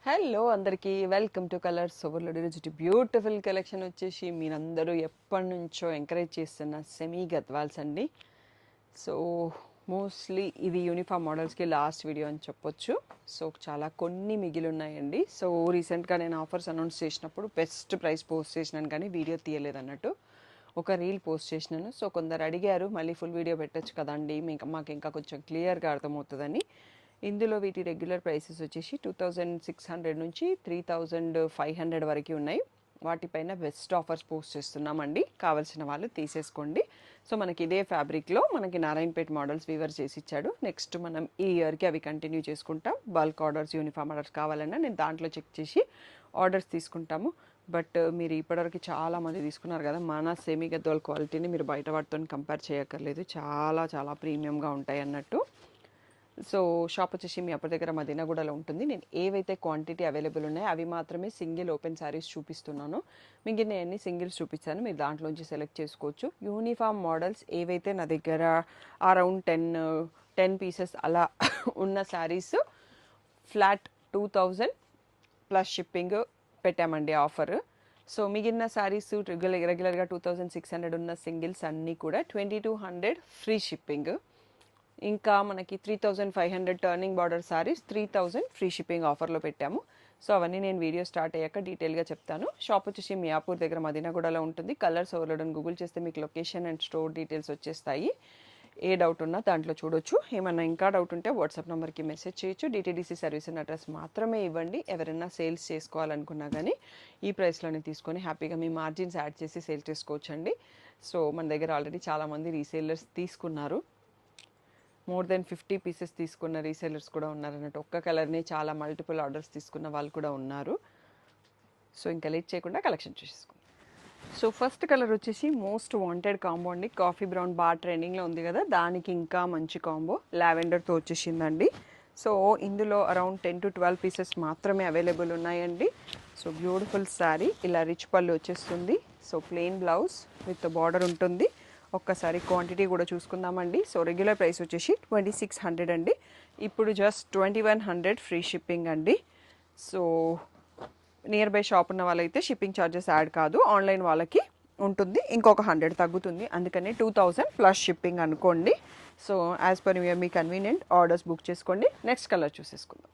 Hello అందరికీ welcome to colours overload. ఈరోజు beautiful collection వచ్చేసి మీరందరూ ఎప్పటి నుంచో ఎంకరేజ్ చేస్తున్న సెమీ గద్వాల్స్ అండి. సో మోస్ట్లీ ఇది యూనిఫామ్ మోడల్స్కి లాస్ట్ వీడియో అని చెప్పొచ్చు. సో చాలా కొన్ని మిగిలి ఉన్నాయండి. సో రీసెంట్గా నేను ఆఫర్స్ అనౌన్స్ చేసినప్పుడు బెస్ట్ ప్రైస్ పోస్ట్ చేసినాను, కానీ వీడియో తీయలేదు అన్నట్టు ఒక రీల్ పోస్ట్ చేసినాను. సో కొందరు అడిగారు మళ్ళీ ఫుల్ వీడియో పెట్టచ్చు కదండి, మాకు ఇంకా కొంచెం క్లియర్గా అర్థమవుతుందని. ఇందులో వీటి రెగ్యులర్ ప్రైసెస్ వచ్చేసి 2600 నుంచి 3500 వరకు ఉన్నాయి. వాటిపైన బెస్ట్ ఆఫర్స్ పోస్ట్ చేస్తున్నామండి, కావాల్సిన వాళ్ళు తీసేసుకోండి. సో మనకి ఇదే ఫ్యాబ్రిక్లో మనకి నారాయణపేట్ మోడల్స్ వీవర్ చేసి ఇచ్చాడు. నెక్స్ట్ మనం ఈ ఇయర్కి అవి కంటిన్యూ చేసుకుంటాం. బల్క్ ఆర్డర్స్, యూనిఫామ్ ఆర్డర్స్ కావాలన్నా నేను దాంట్లో చెక్ చేసి ఆర్డర్స్ తీసుకుంటాము. బట్ మీరు ఇప్పటివరకు చాలామంది తీసుకున్నారు కదా, మన సెమీ గద్వాల్ క్వాలిటీని మీరు బయట వాటితో కంపేర్ చేయక్కర్లేదు, చాలా చాలా ప్రీమియంగా ఉంటాయి అన్నట్టు. సో షాప్ వచ్చేసి మీ అప్పటి దగ్గర మదీనాగూడలో ఉంటుంది. నేను ఏవైతే క్వాంటిటీ అవైలబుల్ ఉన్నాయో అవి మాత్రమే సింగిల్ ఓపెన్ శారీస్ చూపిస్తున్నాను. మిగిలిన అన్ని సింగిల్స్ చూపించాను, మీరు దాంట్లోంచి సెలెక్ట్ చేసుకోవచ్చు. యూనిఫామ్ మోడల్స్ ఏవైతే నా దగ్గర అరౌండ్ 10 పీసెస్ అలా ఉన్న శారీస్ ఫ్లాట్ 2000 ప్లస్ షిప్పింగ్ పెట్టామండి ఆఫర్. సో మిగిలిన శారీస్ రెగ్యులర్గా 2600 ఉన్న సింగిల్స్ అన్నీ కూడా 2200 ఫ్రీ షిప్పింగ్. ఇంకా మనకి 3500 turning border saris 3000 free shipping ఆఫర్లో పెట్టాము. సో అవన్నీ నేను వీడియో స్టార్ట్ అయ్యాక డీటెయిల్గా చెప్తాను. షాప్ వచ్చేసి మియాపూర్ దగ్గర మదీనాగూడలో ఉంటుంది. కలర్స్ ఓవర్లోడ్ అని గూగుల్ చేస్తే మీకు లొకేషన్ అండ్ స్టోర్ డీటెయిల్స్ వచ్చేస్తాయి. ఏ డౌట్ ఉన్నా దాంట్లో చూడొచ్చు. ఏమన్నా ఇంకా డౌట్ ఉంటే వాట్సాప్ నెంబర్కి మెసేజ్ చేయొచ్చు. డిటీడీసీ సర్వీస్ అండ్ అడ్రస్ మాత్రమే ఇవ్వండి. ఎవరైనా సేల్స్ చేసుకోవాలనుకున్నా కానీ ఈ ప్రైస్లోనే తీసుకొని హ్యాపీగా మీ మార్జిన్స్ యాడ్ చేసి సేల్ చేసుకోవచ్చండి. సో మన దగ్గర ఆల్రెడీ చాలామంది రీసేలర్స్ తీసుకున్నారు. మోర్ దెన్ 50 పీసెస్ తీసుకున్న రీసేలర్స్ కూడా ఉన్నారు అన్నట్టు. ఒక్క కలర్ని చాలా మల్టిపుల్ ఆర్డర్స్ తీసుకున్న వాళ్ళు కూడా ఉన్నారు. సో ఇంకా లేట్ చేయకుండా కలెక్షన్ చూసేసుకుందాం. సో ఫస్ట్ కలర్ వచ్చేసి మోస్ట్ వాంటెడ్ కాంబో అండి. కాఫీ బ్రౌన్ బాగా ట్రెండింగ్లో ఉంది కదా, దానికి ఇంకా మంచి కాంబో లావెండర్తో వచ్చేసిందండి. సో ఇందులో అరౌండ్ 10 to 12 పీసెస్ మాత్రమే అవైలబుల్ ఉన్నాయండి. సో బ్యూటిఫుల్ శారీ, ఇలా రిచ్ పళ్ళు వచ్చేస్తుంది. So plain blouse with border ఉంటుంది. ఒక్కసారి క్వాంటిటీ కూడా చూసుకుందామండి. సో రెగ్యులర్ ప్రైస్ వచ్చేసి 2600 అండి, ఇప్పుడు జస్ట్ 2100 ఫ్రీ షిప్పింగ్ అండి. సో నియర్ బై షాప్ ఉన్న వాళ్ళైతే షిప్పింగ్ ఛార్జెస్ యాడ్ కాదు, ఆన్లైన్ వాళ్ళకి ఉంటుంది, ఇంకొక 100 తగ్గుతుంది. అందుకని 2000 ప్లస్ షిప్పింగ్ అనుకోండి. సో యాజ్ పర్ మీ కన్వీనియంట్ ఆర్డర్స్ బుక్ చేసుకోండి. నెక్స్ట్ కలర్ చూసేసుకుందాం.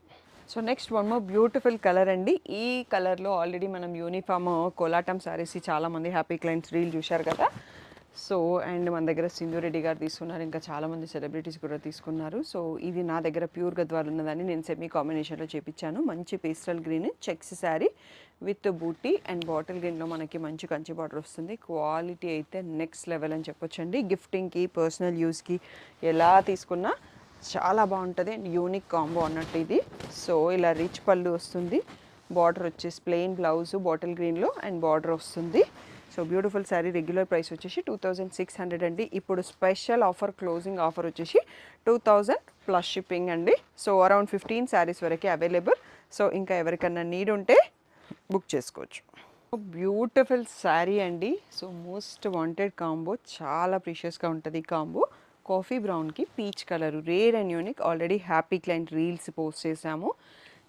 So next one more beautiful colour అండి. ఈ కలర్లో ఆల్రెడీ మనం యూనిఫామ్ కోలాటం శారీస్ చాలామంది హ్యాపీ క్లయింట్స్ రీల్ చూశారు కదా. సో అండ్ మన దగ్గర సింధు రెడ్డి గారు తీసుకున్నారు, ఇంకా చాలామంది సెలబ్రిటీస్ కూడా తీసుకున్నారు. సో ఇది నా దగ్గర ప్యూర్ గద్వాల్ ఉన్నదని నేను సెమీ కాంబినేషన్లో చేపించాను. మంచి pastel green checks sari with బూటీ అండ్ బాటిల్ గ్రీన్లో మనకి మంచి కంచి బార్డర్ వస్తుంది. క్వాలిటీ అయితే నెక్స్ట్ లెవెల్ అని చెప్పొచ్చండి. గిఫ్టింగ్కి, పర్సనల్ యూస్కి ఎలా తీసుకున్నా చాలా బాగుంటుంది అండ్ యూనిక్ కాంబో అన్నట్టు ఇది. సో ఇలా రిచ్ పళ్ళు వస్తుంది, బార్డర్ వచ్చేసి ప్లెయిన్ బ్లౌజ్ బాటిల్ గ్రీన్లో అండ్ బార్డర్ వస్తుంది. So beautiful sari, regular price వచ్చేసి 2600 అండి. ఇప్పుడు స్పెషల్ ఆఫర్, క్లోజింగ్ ఆఫర్ వచ్చేసి 2000 ప్లస్ షిప్పింగ్ అండి. సో అరౌండ్ 15 శారీస్ వరకే అవైలబుల్. సో ఇంకా ఎవరికన్నా నీడ్ ఉంటే బుక్ చేసుకోవచ్చు. బ్యూటిఫుల్ శారీ అండి. సో మోస్ట్ వాంటెడ్ కాంబో, చాలా ప్రీషియస్గా ఉంటుంది ఈ కాంబో. కాఫీ బ్రౌన్కి peach colour, rare and unique. Already happy client reels post చేసాము,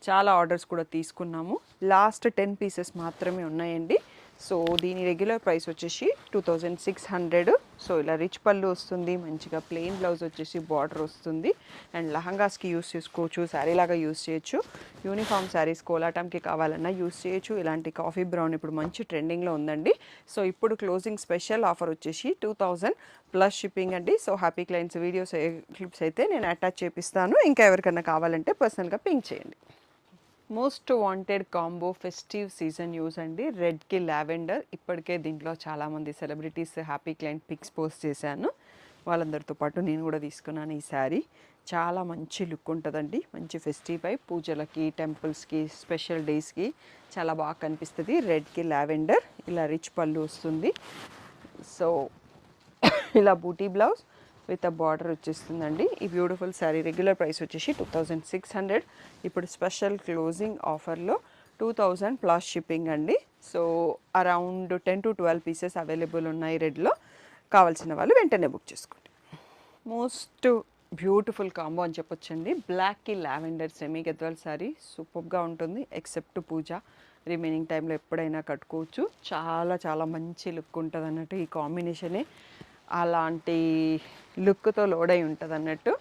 చాలా ఆర్డర్స్ కూడా తీసుకున్నాము. లాస్ట్ 10 పీసెస్ మాత్రమే ఉన్నాయండి. సో దీని రెగ్యులర్ ప్రైస్ వచ్చేసి 2600. సో ఇలా రిచ్ పళ్ళు వస్తుంది, మంచిగా ప్లెయిన్ బ్లౌజ్ వచ్చేసి బార్డర్ వస్తుంది అండ్ లహంగాస్కి యూస్ చేసుకోవచ్చు, శారీ లాగా యూస్ చేయొచ్చు. యూనిఫామ్ శారీస్ కోలాటంకి కావాలన్నా యూస్ చేయొచ్చు. ఇలాంటి కాఫీ బ్రౌన్ ఇప్పుడు మంచి ట్రెండింగ్లో ఉందండి. సో ఇప్పుడు క్లోజింగ్ స్పెషల్ ఆఫర్ వచ్చేసి 2000 ప్లస్ షిప్పింగ్ అండి. So happy clients videos clips అయితే నేను అటాచ్ చేపిస్తాను, ఇంకా ఎవరికైనా కావాలంటే పర్సనల్గా పింక్ చేయండి. Most wanted combo festive season use అండి. రెడ్కి లావెండర్. ఇప్పటికే దీంట్లో చాలామంది celebrities happy client pics post చేశాను, వాళ్ళందరితో పాటు నేను కూడా తీసుకున్నాను. ఈ శారీ చాలా మంచి లుక్ ఉంటుందండి, మంచి ఫెస్టివ్ పై పూజలకి, టెంపుల్స్కి, స్పెషల్ డేస్కి చాలా బాగా కనిపిస్తుంది. రెడ్కి లావెండర్, ఇలా రిచ్ పళ్ళు వస్తుంది. సో ఇలా బూటీ బ్లౌజ్ విత్ అ బార్డర్ వచ్చేస్తుందండి. ఈ బ్యూటిఫుల్ శారీ రెగ్యులర్ ప్రైస్ వచ్చేసి 2600, ఇప్పుడు స్పెషల్ క్లోజింగ్ ఆఫర్లో 2000 ప్లస్ షిప్పింగ్ అండి. So around 10 to 12 pieces available ఉన్నాయి రెడ్లో. కావాల్సిన వాళ్ళు వెంటనే బుక్ చేసుకోండి. మోస్ట్ బ్యూటిఫుల్ కాంబో అని చెప్పొచ్చండి. బ్లాక్కి లావెండర్ సెమీ గద్వాల్ శారీ సూపర్గా ఉంటుంది. ఎక్సెప్ట్ పూజ, రిమైనింగ్ టైంలో ఎప్పుడైనా కట్టుకోవచ్చు. చాలా చాలా మంచి లుక్ ఉంటుంది అన్నట్టు. ఈ కాంబినేషనే అలాంటి లుక్తో లోడ్ అయి ఉంటుంది అన్నట్టు.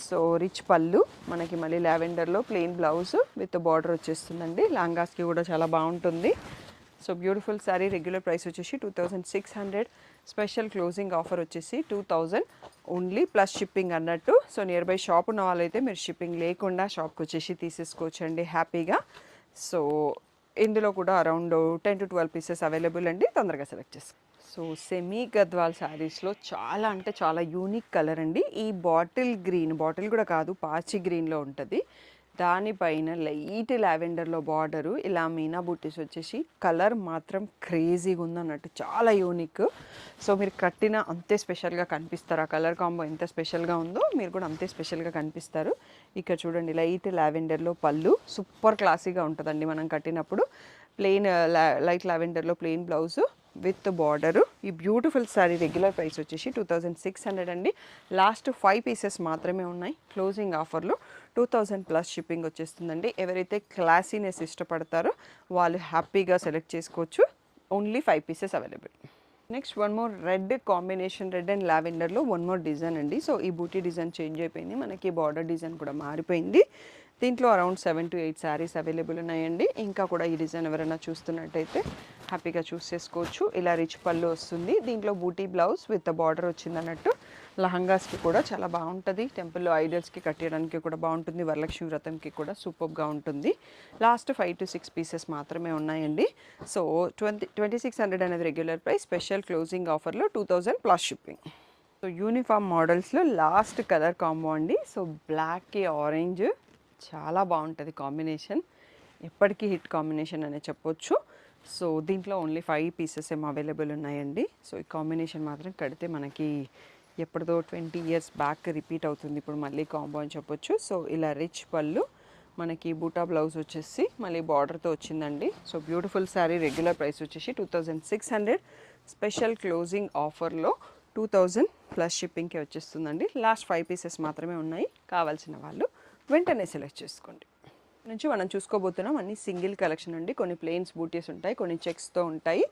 సో రిచ్ పళ్ళు మనకి మళ్ళీ లావెండర్లో ప్లెయిన్ బ్లౌజ్ విత్ బార్డర్ వచ్చేస్తుందండి. లాంగాస్కి కూడా చాలా బాగుంటుంది. So beautiful sari. Regular price వచ్చేసి 2600, స్పెషల్ క్లోజింగ్ ఆఫర్ వచ్చేసి 2000 ఓన్లీ ప్లస్ షిప్పింగ్ అన్నట్టు. సో నియర్ బై షాప్ ఉన్న వాళ్ళైతే మీరు షిప్పింగ్ లేకుండా షాప్కి వచ్చేసి తీసేసుకోవచ్చండి హ్యాపీగా. సో ఇందులో కూడా అరౌండ్ 10 to 12 పీసెస్ అవైలబుల్ అండి, తొందరగా సెలెక్ట్ చేసుకోండి. సో సెమీ గద్వాల్ శారీస్లో చాలా అంటే చాలా యూనిక్ కలర్ అండి. ఈ బాటిల్ గ్రీన్, బాటిల్ కూడా కాదు పాచి గ్రీన్లో ఉంటుంది. దానిపైన లైట్ లావెండర్లో బార్డరు, ఇలా మీనా బూటీస్ వచ్చేసి కలర్ మాత్రం క్రేజీగా ఉందన్నట్టు, చాలా యూనిక్. సో మీరు కట్టిన అంతే స్పెషల్గా కనిపిస్తారు. ఆ కలర్ కాంబో ఎంత స్పెషల్గా ఉందో మీరు కూడా అంతే స్పెషల్గా కనిపిస్తారు. ఇక్కడ చూడండి లైట్ లావెండర్లో పళ్ళు సూపర్ క్లాసీగా ఉంటుందండి మనం కట్టినప్పుడు. ప్లెయిన్ లైట్ లావెండర్లో ప్లెయిన్ బ్లౌజు విత్ బార్డరు. ఈ బ్యూటిఫుల్ శారీ రెగ్యులర్ ప్రైస్ వచ్చేసి 2600 అండి. లాస్ట్ 5 పీసెస్ మాత్రమే ఉన్నాయి. క్లోజింగ్ ఆఫర్లో 2000 ప్లస్ షిప్పింగ్ వచ్చేస్తుందండి. ఎవరైతే క్లాసీనెస్ ఇష్టపడతారో వాళ్ళు హ్యాపీగా సెలెక్ట్ చేసుకోవచ్చు. Only 5 pieces available. Next one more red combination, red and లావెండర్లో వన్ మోర్ డిజైన్ అండి. సో ఈ బూటీ డిజైన్ చేంజ్ అయిపోయింది, మనకి బార్డర్ డిజైన్ కూడా మారిపోయింది. దీంట్లో అరౌండ్ 7 to 8 శారీస్ అవైలబుల్ ఉన్నాయండి. ఇంకా కూడా ఈ డిజైన్ ఎవరైనా చూస్తున్నట్టయితే హ్యాపీగా చూస్ చేసుకోవచ్చు. ఇలా రిచ్ పళ్ళు వస్తుంది. దీంట్లో బూటీ బ్లౌజ్ విత్ బార్డర్ వచ్చింది అన్నట్టు. లహంగాస్కి కూడా చాలా బాగుంటుంది. టెంపుల్లో ఐడల్స్కి కట్టడానికి కూడా బాగుంటుంది. వరలక్ష్మి వ్రతంకి కూడా సూపర్గా ఉంటుంది. లాస్ట్ 5 to 6 పీసెస్ మాత్రమే ఉన్నాయండి. సో 2600 అనేది రెగ్యులర్ ప్రైస్, స్పెషల్ క్లోజింగ్ ఆఫర్లో 2000 ప్లస్ షిప్పింగ్. సో యూనిఫామ్ మోడల్స్లో లాస్ట్ కలర్ కాంబో అండి. సో బ్లాక్కి ఆరెంజ్ చాలా బాగుంటుంది కాంబినేషన్, ఎప్పటికీ హిట్ కాంబినేషన్ అనే చెప్పొచ్చు. సో దీంట్లో ఓన్లీ 5 పీసెస్ ఏమో అవైలబుల్ ఉన్నాయండి. సో ఈ కాంబినేషన్ మాత్రం కడితే మనకి ఎప్పటిదో 20 years బ్యాక్ రిపీట్ అవుతుంది ఇప్పుడు మళ్ళీ కాంబో అని చెప్పొచ్చు. సో ఇలా రిచ్ పళ్ళు, మనకి బూటా బ్లౌజ్ వచ్చేసి మళ్ళీ బార్డర్తో వచ్చిందండి. So beautiful sari. Regular price వచ్చేసి 2600, స్పెషల్ క్లోజింగ్ ఆఫర్లో 2000 ప్లస్ షిప్పింగ్కి వచ్చేస్తుందండి. లాస్ట్ 5 పీసెస్ మాత్రమే ఉన్నాయి. కావాల్సిన వాళ్ళు వెంటనే సెలెక్ట్ చేసుకోండి. నుంచి మనం చూసుకోబోతున్నాం అన్ని సింగిల్ కలెక్షన్ అండి. కొన్ని ప్లెయిన్స్ బూటీస్ ఉంటాయి, కొన్ని చెక్స్తో ఉంటాయి.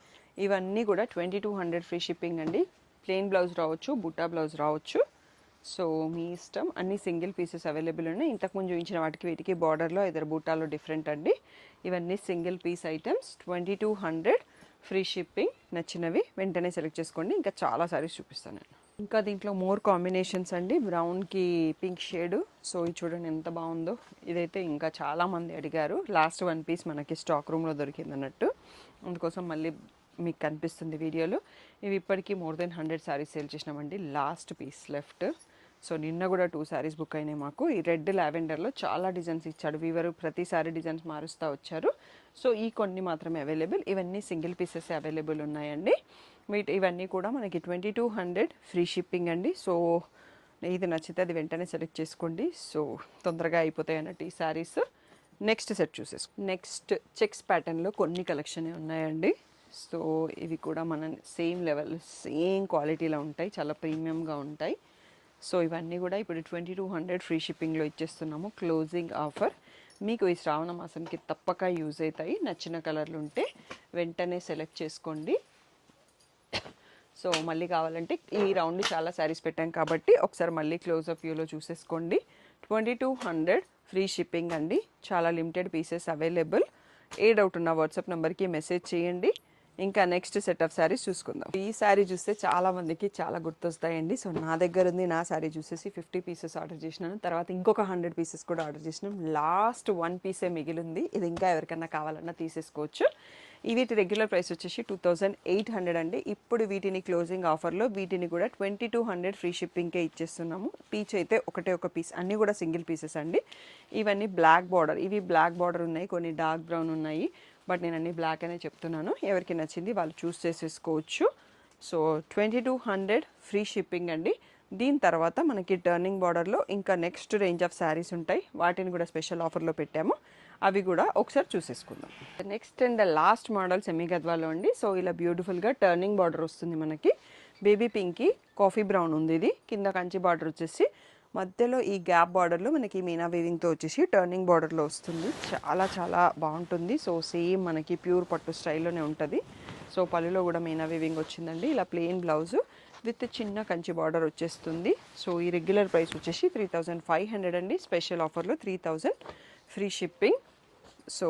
ఇవన్నీ కూడా 2200 ఫ్రీ షిప్పింగ్ అండి. ప్లెయిన్ బ్లౌజ్ రావచ్చు, బుట్టా బ్లౌజ్ రావచ్చు. సో మీ ఇష్టం. అన్ని సింగిల్ పీసెస్ అవైలబుల్ ఉన్నాయి. ఇంతకుముందు చూపించిన వాటికి వీటికి బార్డర్లో ఇద్దరు బూటాలో డిఫరెంట్ అండి. ఇవన్నీ single piece items, 2200 free shipping. నచ్చినవి వెంటనే సెలెక్ట్ చేసుకోండి. ఇంకా చాలా సారీస్ చూపిస్తాను నేను. ఇంకా దీంట్లో మోర్ కాంబినేషన్స్ అండి. బ్రౌన్కి పింక్ షేడు. సో ఇది చూడండి ఎంత బాగుందో. ఇదైతే ఇంకా చాలామంది అడిగారు. లాస్ట్ 1 పీస్ మనకి స్టాక్ రూమ్లో దొరికింది అన్నట్టు, అందుకోసం మళ్ళీ మీకు కనిపిస్తుంది వీడియోలో. ఇవి ఇప్పటికీ మోర్ దెన్ 100 శారీస్ సేల్ చేసినామండి. Last piece left. సో నిన్న కూడా 2 శారీస్ బుక్ అయినాయి మాకు. ఈ రెడ్ లావెండర్లో చాలా డిజైన్స్ ఇచ్చాడు వీవరు, ప్రతిసారి డిజైన్స్ మారుస్తూ వచ్చారు. సో ఈ కొన్ని మాత్రమే అవైలబుల్. ఇవన్నీ సింగిల్ పీసెస్ అవైలబుల్ ఉన్నాయండి. ఇవన్నీ కూడా మనకి 2200 ఫ్రీ షిప్పింగ్ అండి. సో ఇది నచ్చితే అది వెంటనే సెలెక్ట్ చేసుకోండి. సో తొందరగా అయిపోతాయి అన్నట్టు ఈ saris. Next set next checks ప్యాటర్న్లో కొన్ని కలెక్షన్ ఉన్నాయండి. సో ఇవి కూడా మన సేమ్ లెవెల్, సేమ్ క్వాలిటీలో ఉంటాయి, చాలా ప్రీమియంగా ఉంటాయి. సో ఇవన్నీ కూడా ఇప్పుడు 2200 ఫ్రీ షిప్పింగ్లో ఇచ్చేస్తున్నాము. Closing offer. మీకు ఈ శ్రావణ మాసంకి తప్పక యూజ్ అవుతాయి. నచ్చిన కలర్లు ఉంటే వెంటనే సెలెక్ట్ చేసుకోండి. సో మళ్ళీ కావాలంటే ఈ రౌండ్ చాలా శారీస్ పెట్టాం కాబట్టి ఒకసారి మళ్ళీ క్లోజ్అప్ వ్యూలో చూసేసుకోండి. 2200 ఫ్రీ షిప్పింగ్ అండి. చాలా లిమిటెడ్ పీసెస్ అవైలబుల్. ఏ డౌట్ ఉన్న వాట్సాప్ నెంబర్కి మెసేజ్ చేయండి. ఇంకా నెక్స్ట్ సెట్ ఆఫ్ శారీస్ చూసుకుందాం. ఈ శారీ చూస్తే చాలా మందికి చాలా గుర్తొస్తాయండి. సో నా దగ్గర ఉంది. నా శారీ చూసేసి 50 పీసెస్ ఆర్డర్ చేసినాను. తర్వాత ఇంకొక 100 పీసెస్ కూడా ఆర్డర్ చేసినాం. లాస్ట్ 1 పీసే మిగిలింది. ఇది ఇంకా ఎవరికన్నా కావాలన్నా తీసేసుకోవచ్చు. వీటి రెగ్యులర్ ప్రైస్ వచ్చేసి 2800 అండి. ఇప్పుడు వీటిని క్లోజింగ్ ఆఫర్లో వీటిని కూడా 2200 ఫ్రీ షిప్పింగ్కే ఇచ్చేస్తున్నాము. పీచ్ అయితే ఒక పీస్, అన్నీ కూడా సింగిల్ పీసెస్ అండి. ఇవన్నీ బ్లాక్ బార్డర్. ఇవి బ్లాక్ బార్డర్ ఉన్నాయి, కొన్ని డార్క్ బ్రౌన్ ఉన్నాయి. బట్ నేను అన్ని బ్లాక్ అనే చెప్తున్నాను. ఎవరికి నచ్చింది వాళ్ళు చూస్ చేసేసుకోవచ్చు. సో 2200 ఫ్రీ షిప్పింగ్ అండి. దీని తర్వాత మనకి టర్నింగ్ బార్డర్లో ఇంకా నెక్స్ట్ రేంజ్ ఆఫ్ శారీస్ ఉంటాయి. వాటిని కూడా స్పెషల్ ఆఫర్లో పెట్టాము. అవి కూడా ఒకసారి చూసేసుకుందాం. Next and last model semi గద్వాలో అండి. సో ఇలా బ్యూటిఫుల్గా టర్నింగ్ బార్డర్ వస్తుంది మనకి. బేబీ పింక్కి కాఫీ బ్రౌన్ ఉంది. ఇది కింద కంచి బార్డర్ వచ్చేసి మధ్యలో ఈ గ్యాప్ బార్డర్లో మనకి మీనా వీవింగ్తో వచ్చేసి టర్నింగ్ బార్డర్లో వస్తుంది. చాలా చాలా బాగుంటుంది. సో సేమ్ మనకి ప్యూర్ పట్టు స్టైల్లోనే ఉంటుంది. సో పళ్ళులో కూడా మీనా వీవింగ్ వచ్చిందండి. ఇలా ప్లెయిన్ బ్లౌజు విత్ చిన్న కంచి బార్డర్ వచ్చేస్తుంది. సో ఈ రెగ్యులర్ ప్రైస్ వచ్చేసి 3500 అండి. స్పెషల్ ఆఫర్లో 3000 ఫ్రీ షిప్పింగ్. సో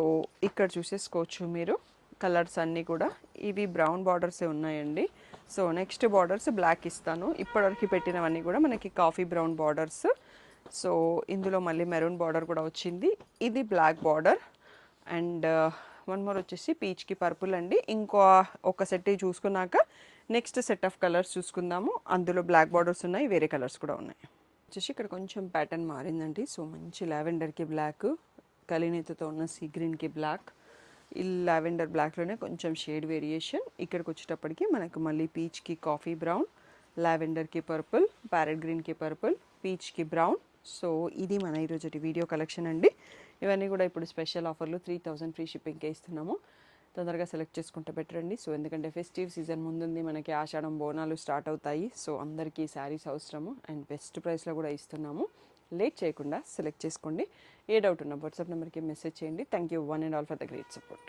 ఇక్కడ చూసేసుకోవచ్చు మీరు కలర్స్ అన్నీ కూడా. ఇవి బ్రౌన్ బార్డర్సే ఉన్నాయండి. సో నెక్స్ట్ బార్డర్స్ బ్లాక్ ఇస్తాను. ఇప్పటివరకు పెట్టినవన్నీ కూడా మనకి కాఫీ బ్రౌన్ బార్డర్స్. సో ఇందులో మళ్ళీ మెరూన్ బార్డర్ కూడా వచ్చింది. ఇది black border and one more వచ్చేసి పీచ్కి పర్పుల్ అండి. ఇంకో ఒక సెట్ చూసుకున్నాక నెక్స్ట్ సెట్ ఆఫ్ కలర్స్ చూసుకుందాము. అందులో బ్లాక్ బార్డర్స్ ఉన్నాయి, వేరే కలర్స్ కూడా ఉన్నాయి. వచ్చేసి ఇక్కడ కొంచెం ప్యాటర్న్ మారిందండి. సో మంచి లావెండర్కి బ్లాక్, కలినేతతో ఉన్న సీ గ్రీన్కి బ్లాక్, ఈ లావెండర్ బ్లాక్లోనే కొంచెం షేడ్ వేరియేషన్. ఇక్కడికి వచ్చేటప్పటికి మనకు మళ్ళీ పీచ్కి కాఫీ బ్రౌన్, లావెండర్కి పర్పుల్, ప్యారెట్ గ్రీన్కి పర్పుల్, పీచ్కి బ్రౌన్. సో ఇది మన ఈరోజు వీడియో కలెక్షన్ అండి. ఇవన్నీ కూడా ఇప్పుడు స్పెషల్ ఆఫర్లు 3000 ఫ్రీ షిప్పింగ్కే ఇస్తున్నాము. తొందరగా సెలెక్ట్ చేసుకుంటే బెటర్ అండి. సో ఎందుకంటే ఫెస్టివ్ సీజన్ ముందుంది, మనకి ఆషాఢం బోనాలు స్టార్ట్ అవుతాయి. సో అందరికీ శారీస్ అవసరము అండ్ బెస్ట్ ప్రైస్లో కూడా ఇస్తున్నాము. లేట్ చేయకుండా సెలెక్ట్ చేసుకోండి. ఏ డౌట్ ఉన్నా వాట్సాప్ నెంబర్కి మెసేజ్ చేయండి. Thank you one and all for the great support.